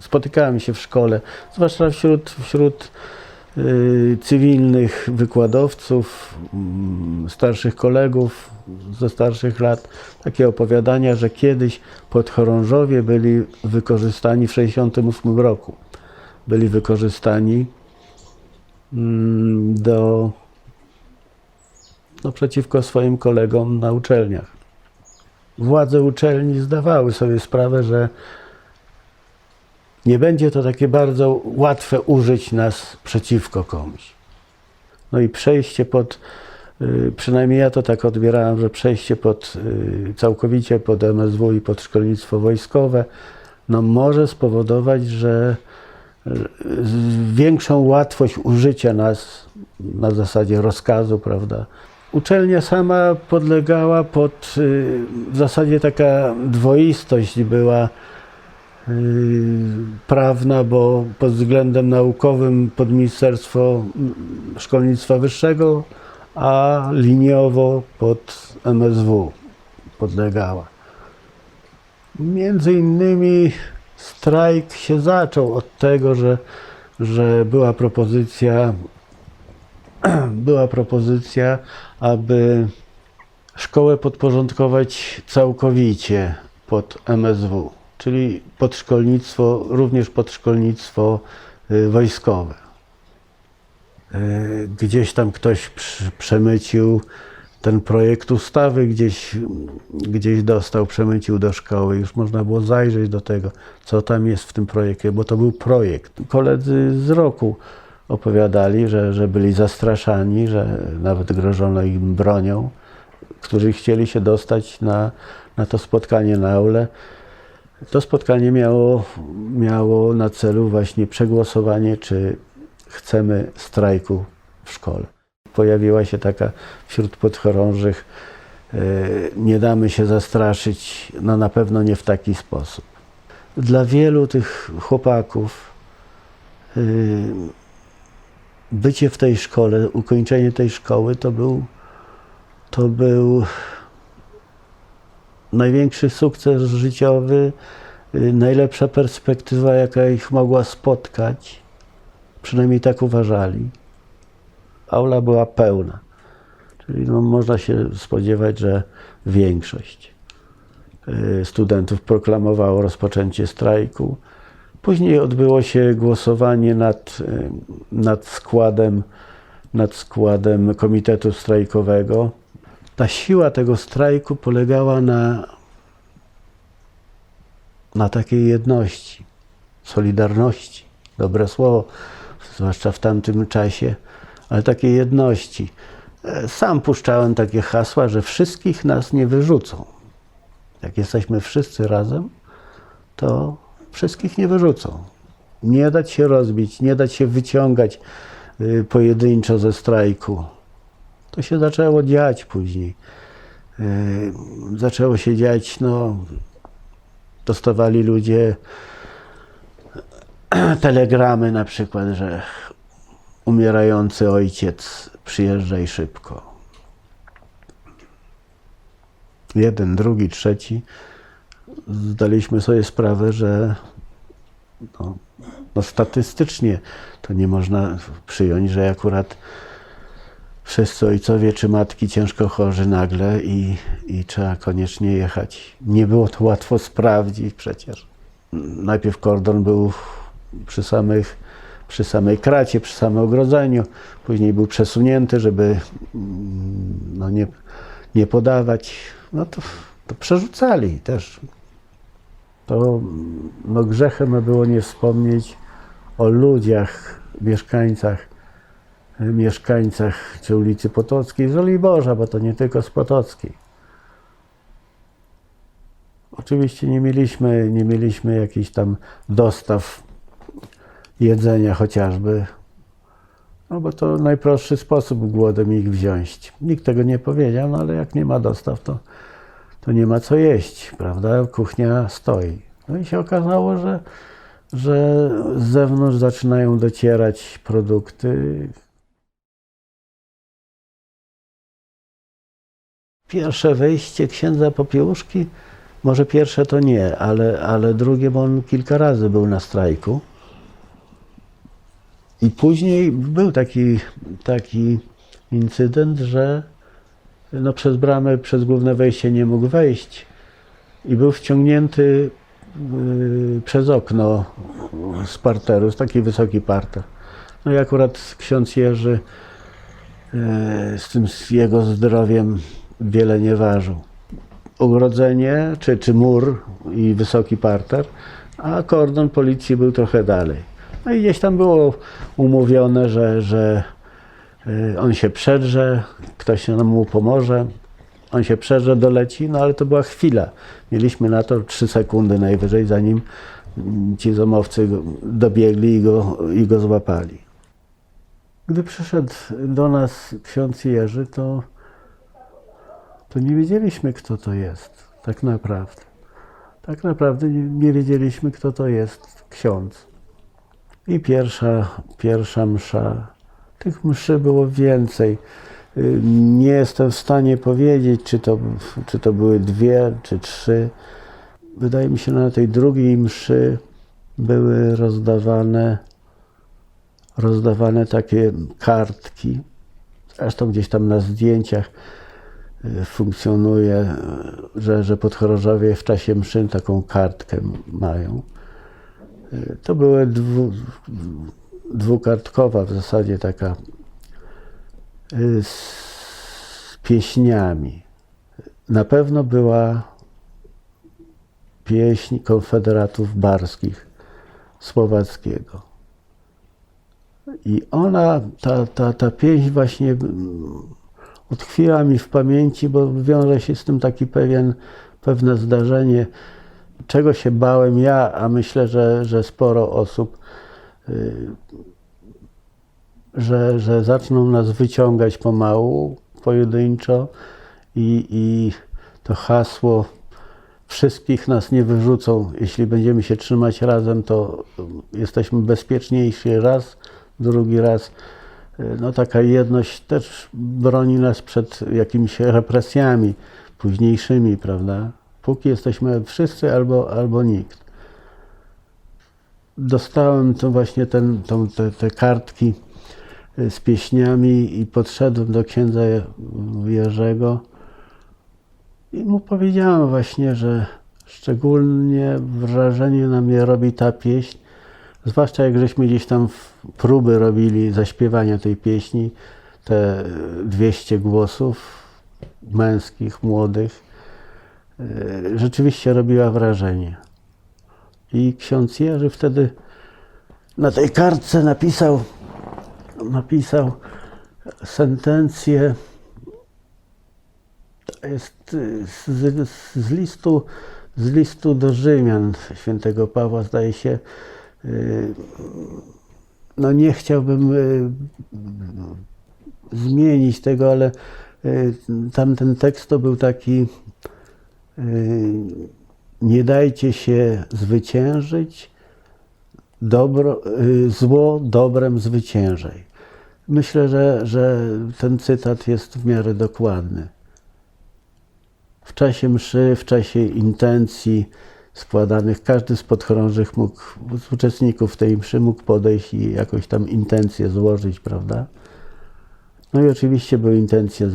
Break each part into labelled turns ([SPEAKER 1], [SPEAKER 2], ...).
[SPEAKER 1] spotykałem się w szkole, zwłaszcza wśród cywilnych wykładowców, starszych kolegów ze starszych lat, takie opowiadania, że kiedyś podchorążowie byli wykorzystani w 1968 roku. Byli wykorzystani przeciwko swoim kolegom na uczelniach. Władze uczelni zdawały sobie sprawę, że nie będzie to takie bardzo łatwe użyć nas przeciwko komuś. No i przejście przynajmniej ja to tak odbierałem, że przejście całkowicie pod MSW i pod szkolnictwo wojskowe, no może spowodować, że większą łatwość użycia nas na zasadzie rozkazu, prawda. Uczelnia sama podlegała w zasadzie taka dwoistość była prawna, bo pod względem naukowym pod Ministerstwo Szkolnictwa Wyższego, a liniowo pod MSW podlegała. Między innymi strajk się zaczął od tego, że była propozycja, aby szkołę podporządkować całkowicie pod MSW, czyli również pod szkolnictwo wojskowe. Gdzieś tam ktoś przemycił ten projekt ustawy, gdzieś przemycił do szkoły. Już można było zajrzeć do tego, co tam jest w tym projekcie, bo to był projekt. Koledzy z roku opowiadali, że byli zastraszani, że nawet grożono im bronią, którzy chcieli się dostać na to spotkanie na aulę. To spotkanie miało na celu właśnie przegłosowanie, czy chcemy strajku w szkole. Pojawiła się taka wśród podchorążych, nie damy się zastraszyć, no na pewno nie w taki sposób. Dla wielu tych chłopaków bycie w tej szkole, ukończenie tej szkoły to był największy sukces życiowy, najlepsza perspektywa, jaka ich mogła spotkać. Przynajmniej tak uważali. Aula była pełna, czyli no, można się spodziewać, że większość studentów proklamowało rozpoczęcie strajku. Później odbyło się głosowanie nad składem komitetu strajkowego. Ta siła tego strajku polegała na takiej jedności, solidarności, dobre słowo, zwłaszcza w tamtym czasie, ale takiej jedności. Sam puszczałem takie hasła, że wszystkich nas nie wyrzucą. Jak jesteśmy wszyscy razem, to wszystkich nie wyrzucą. Nie dać się rozbić, nie dać się wyciągać pojedynczo ze strajku. To się zaczęło dziać później. Zaczęło się dziać, dostawali ludzie telegramy na przykład, że umierający ojciec, przyjeżdżaj szybko. Jeden, drugi, trzeci. Zdaliśmy sobie sprawę, że statystycznie to nie można przyjąć, że akurat wszyscy ojcowie czy matki ciężko chorzy nagle i trzeba koniecznie jechać. Nie było to łatwo sprawdzić przecież. Najpierw kordon był przy samej kracie, przy samym ogrodzeniu. Później był przesunięty, żeby nie podawać. No to przerzucali też. To grzechem było nie wspomnieć o ludziach, mieszkańcach czy ulicy Potockiej, z Żoliborza, bo to nie tylko z Potockiej. Oczywiście nie mieliśmy jakichś tam dostaw jedzenia chociażby, bo to najprostszy sposób głodem ich wziąć. Nikt tego nie powiedział, ale jak nie ma dostaw, to nie ma co jeść, prawda? Kuchnia stoi. No i się okazało, że z zewnątrz zaczynają docierać produkty. Pierwsze wejście księdza Popiełuszki Może pierwsze to nie, ale drugie, bo on kilka razy był na strajku. I później był taki incydent, że no przez bramę, przez główne wejście nie mógł wejść i był wciągnięty przez okno z parteru, z taki wysoki parter. No i akurat ksiądz Jerzy z tym jego zdrowiem wiele nie ważył. Ogrodzenie, czy mur i wysoki parter, a kordon policji był trochę dalej. No i gdzieś tam było umówione, że on się przedrze, ktoś nam mu pomoże, on się przedrze, doleci, no ale to była chwila. Mieliśmy na to 3 sekundy najwyżej, zanim ci zomowcy dobiegli i go złapali. Gdy przyszedł do nas ksiądz Jerzy, to nie wiedzieliśmy, kto to jest, tak naprawdę. Tak naprawdę nie wiedzieliśmy, kto to jest ksiądz. I pierwsza msza, tych mszy było więcej. Nie jestem w stanie powiedzieć, czy to były 2 czy 3. Wydaje mi się, że na tej drugiej mszy były rozdawane takie kartki. Zresztą gdzieś tam na zdjęciach funkcjonuje, że podchorążowie w czasie mszy taką kartkę mają. To była dwukartkowa w zasadzie taka z pieśniami. Na pewno była pieśń Konfederatów Barskich Słowackiego. I ona, ta pieśń właśnie utkwiła mi w pamięci, bo wiąże się z tym taki pewne zdarzenie, czego się bałem ja, a myślę, że sporo osób, że zaczną nas wyciągać pomału, pojedynczo i to hasło wszystkich nas nie wyrzucą. Jeśli będziemy się trzymać razem, to jesteśmy bezpieczniejsi raz, drugi raz. No taka jedność też broni nas przed jakimiś represjami późniejszymi, prawda? Póki jesteśmy wszyscy albo nikt. Dostałem to właśnie te kartki z pieśniami i podszedłem do księdza Jerzego i mu powiedziałem właśnie, że szczególnie wrażenie na mnie robi ta pieśń, zwłaszcza jak żeśmy gdzieś tam próby robili zaśpiewania tej pieśni, te 200 głosów męskich, młodych, rzeczywiście robiła wrażenie. I ksiądz Jerzy wtedy na tej kartce napisał sentencję, to jest z listu do Rzymian świętego Pawła, zdaje się. No nie chciałbym zmienić tego, ale tamten tekst to był taki: nie dajcie się zwyciężyć, zło dobrem zwyciężaj. Myślę, że ten cytat jest w miarę dokładny. W czasie mszy, w czasie intencji składanych, każdy z podchorążych z uczestników tej mszy mógł podejść i jakąś tam intencję złożyć, prawda? No i oczywiście były intencje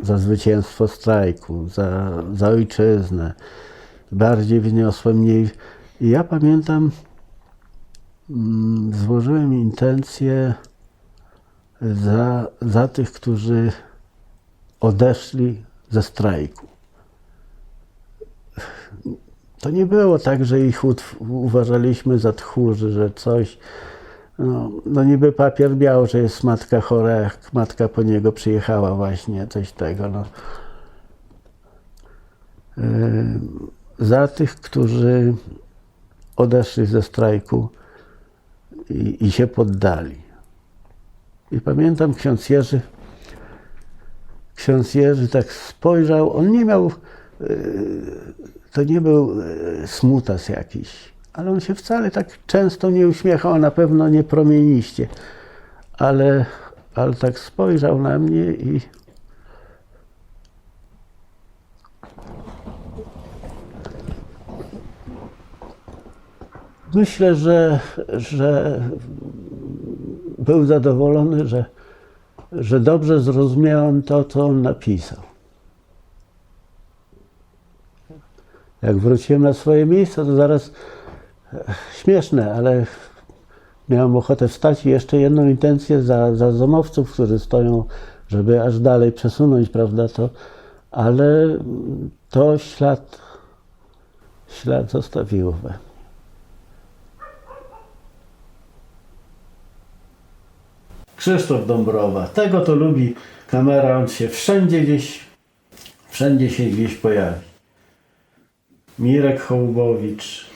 [SPEAKER 1] za zwycięstwo strajku, za ojczyznę. Bardziej wniosłe, mniej. I ja pamiętam, złożyłem intencję za tych, którzy odeszli ze strajku. To nie było tak, że ich uważaliśmy za tchórzy, że coś. No niby papier miał, że jest matka chora, jak matka po niego przyjechała właśnie, coś tego. No. Za tych, którzy odeszli ze strajku i się poddali. I pamiętam, ksiądz Jerzy tak spojrzał, on nie miał, to nie był smutas jakiś, ale on się wcale tak często nie uśmiechał, a na pewno nie promieniście, ale tak spojrzał na mnie Myślę, że był zadowolony, że dobrze zrozumiałem to, co on napisał. Jak wróciłem na swoje miejsce, to zaraz śmieszne, ale miałem ochotę wstać i jeszcze jedną intencję za zomowców, którzy stoją, żeby aż dalej przesunąć, prawda, to, ale to ślad zostawiło we mnie. Krzysztof Dąbrowa, tego to lubi kamera, on się wszędzie się gdzieś pojawi. Mirek Hołbowicz,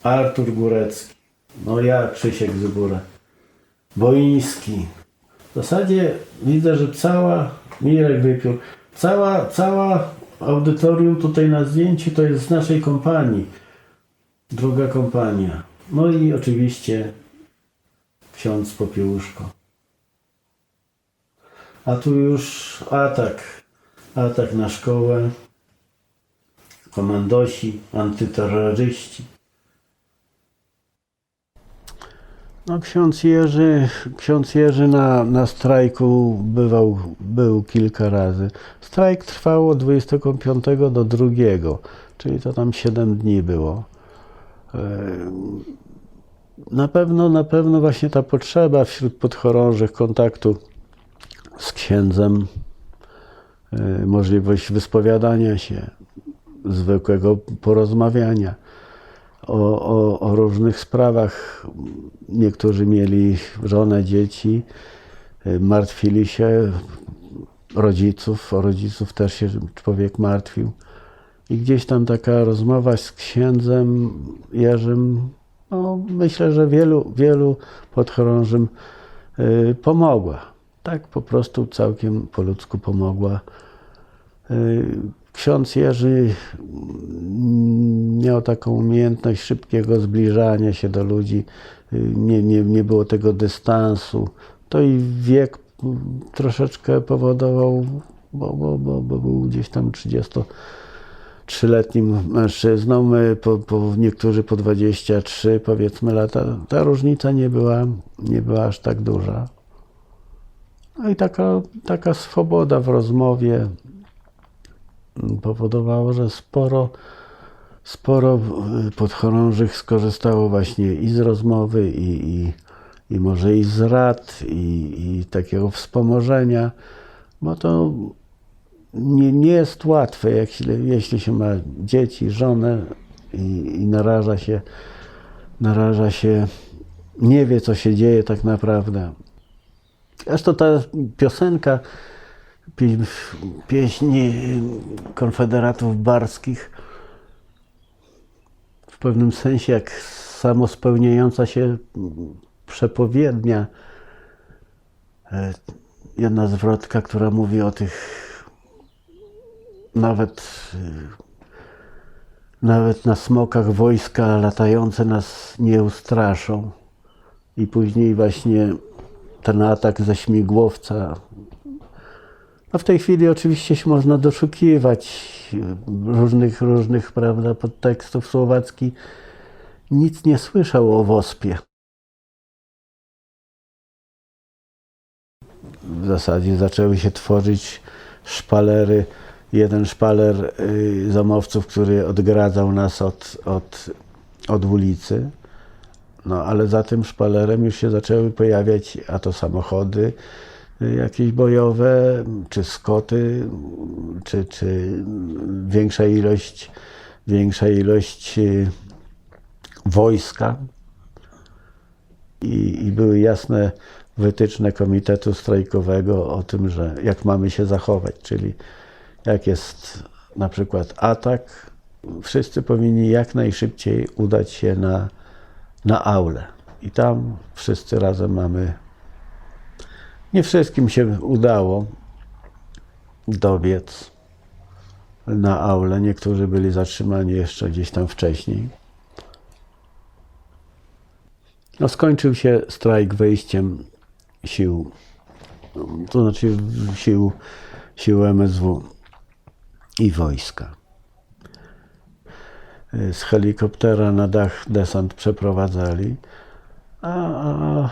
[SPEAKER 1] Artur Górecki, no ja, Krzysiek Zybura, Boiński. W zasadzie widzę, że Mirek Wypiór, cała audytorium tutaj na zdjęciu to jest z naszej kompanii. Druga kompania. No i oczywiście ksiądz Popiełuszko. A tu już atak na szkołę, komandosi, antyterroryści. No, ksiądz Jerzy na strajku był kilka razy. Strajk trwał od 25 do 2, czyli to tam 7 dni było. Na pewno właśnie ta potrzeba wśród podchorążych kontaktu z księdzem, możliwość wyspowiadania się, zwykłego porozmawiania o różnych sprawach. Niektórzy mieli żonę, dzieci, martwili się o rodziców też się człowiek martwił. I gdzieś tam taka rozmowa z księdzem Jerzym, no, myślę, że wielu podchorążym pomogła. Tak po prostu całkiem po ludzku pomogła. Ksiądz Jerzy miał taką umiejętność szybkiego zbliżania się do ludzi. Nie było tego dystansu. To i wiek troszeczkę powodował, bo był gdzieś tam 33-letnim mężczyzną, niektórzy po 23, powiedzmy, lata. Ta różnica nie była aż tak duża. No i taka swoboda w rozmowie powodowało, że sporo podchorążych skorzystało właśnie i z rozmowy, i może i z rad, i takiego wspomożenia, bo to nie jest łatwe, jeśli się ma dzieci, żonę i naraża się, nie wie, co się dzieje tak naprawdę. Zresztą ta piosenka, pieśń konfederatów barskich, w pewnym sensie jak samospełniająca się przepowiednia. Jedna zwrotka, która mówi o tych nawet na smokach wojska latające nas nie ustraszą. I później właśnie ten atak ze śmigłowca. No w tej chwili oczywiście się można doszukiwać różnych, prawda, podtekstów. Słowacki nic nie słyszał o Wospie. W zasadzie zaczęły się tworzyć szpalery. Jeden szpaler zomowców, który odgradzał nas od ulicy. No ale za tym szpalerem już się zaczęły pojawiać a to samochody jakieś bojowe, czy skoty, czy większa ilość wojska. I były jasne wytyczne komitetu strajkowego o tym, że jak mamy się zachować, czyli jak jest na przykład atak, wszyscy powinni jak najszybciej udać się na aulę. I tam wszyscy razem mamy. Nie wszystkim się udało dobiec na aulę. Niektórzy byli zatrzymani jeszcze gdzieś tam wcześniej. No, skończył się strajk wejściem sił, to znaczy sił MSW i wojska. z helikoptera na dach desant przeprowadzali, a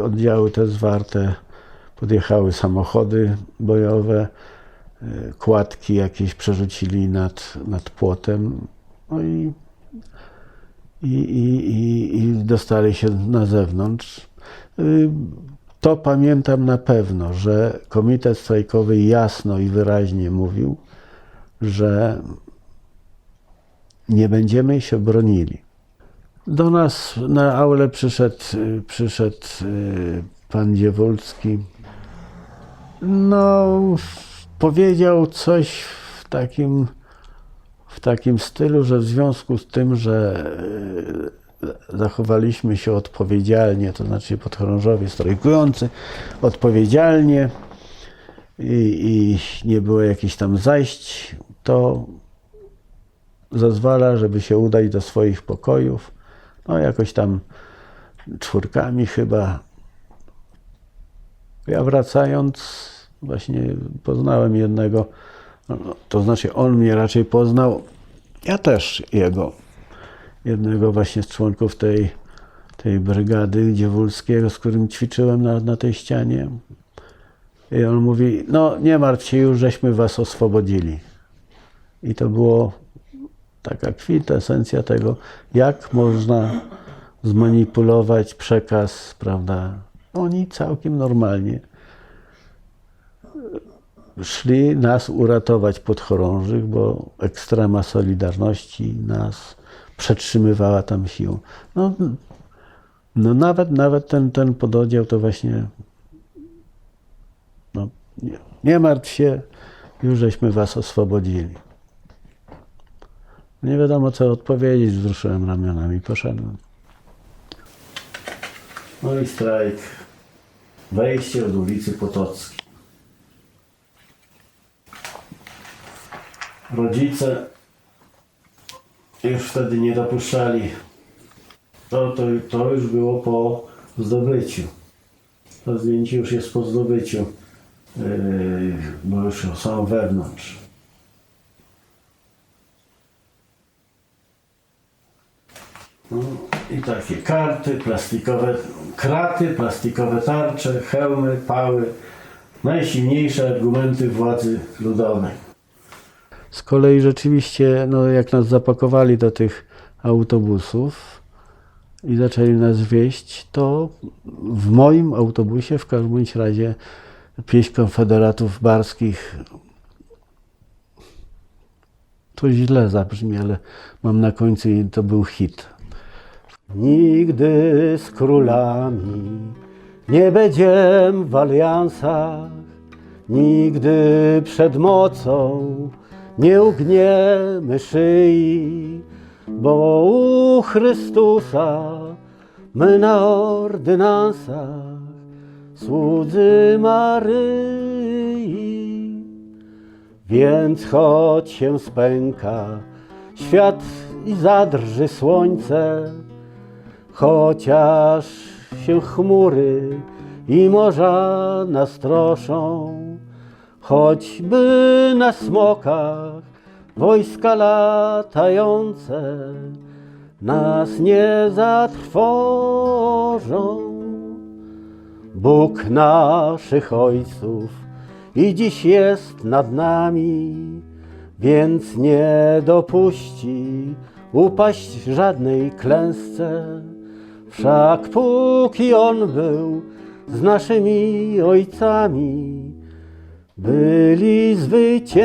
[SPEAKER 1] oddziały te zwarte podjechały samochody bojowe, kładki jakieś przerzucili nad płotem, no i dostali się na zewnątrz. To pamiętam na pewno, że komitet strajkowy jasno i wyraźnie mówił, że nie będziemy się bronili. Do nas na aulę przyszedł pan Dziewulski. No, powiedział coś w takim stylu, że w związku z tym, że zachowaliśmy się odpowiedzialnie, to znaczy podchorążowie strajkujący odpowiedzialnie i nie było jakichś tam zajść, to zezwala, żeby się udać do swoich pokojów. No jakoś tam czwórkami chyba. Ja wracając właśnie poznałem jednego, to znaczy on mnie raczej poznał, ja też jednego właśnie z członków tej brygady Dziewulskiego, z którym ćwiczyłem na tej ścianie. I on mówi, no nie martw się, już żeśmy was oswobodzili. I to było taka kwintesencja tego, jak można zmanipulować przekaz, prawda? Oni całkiem normalnie szli nas uratować podchorążych, bo ekstrema Solidarności nas przetrzymywała tam siłą. No nawet ten pododdział to właśnie, no, nie martw się, już żeśmy was oswobodzili. Nie wiadomo co odpowiedzieć, wzruszyłem ramionami i poszedłem. No i strajk. Wejście od ulicy Potockiej. Rodzice już wtedy nie dopuszczali. To już było po zdobyciu. To zdjęcie już jest po zdobyciu, bo już są wewnątrz. No, i takie kraty, plastikowe tarcze, hełmy, pały. Najsilniejsze argumenty władzy ludowej. Z kolei rzeczywiście, no, jak nas zapakowali do tych autobusów i zaczęli nas wieźć, to w moim autobusie w każdym bądź razie pieśń Konfederatów Barskich, to źle zabrzmi, ale mam na końcu i to był hit. Nigdy z królami nie będziem w aliansach, nigdy przed mocą nie ugniemy szyi, bo u Chrystusa my na ordynansach słudzy Maryi. Więc choć się spęka świat i zadrży słońce, chociaż się chmury i morza nastroszą, choćby na smokach wojska latające nas nie zatrwożą. Bóg naszych ojców i dziś jest nad nami, więc nie dopuści upaść żadnej klęsce. Wszak póki On był z naszymi ojcami, byli zwycięzcy.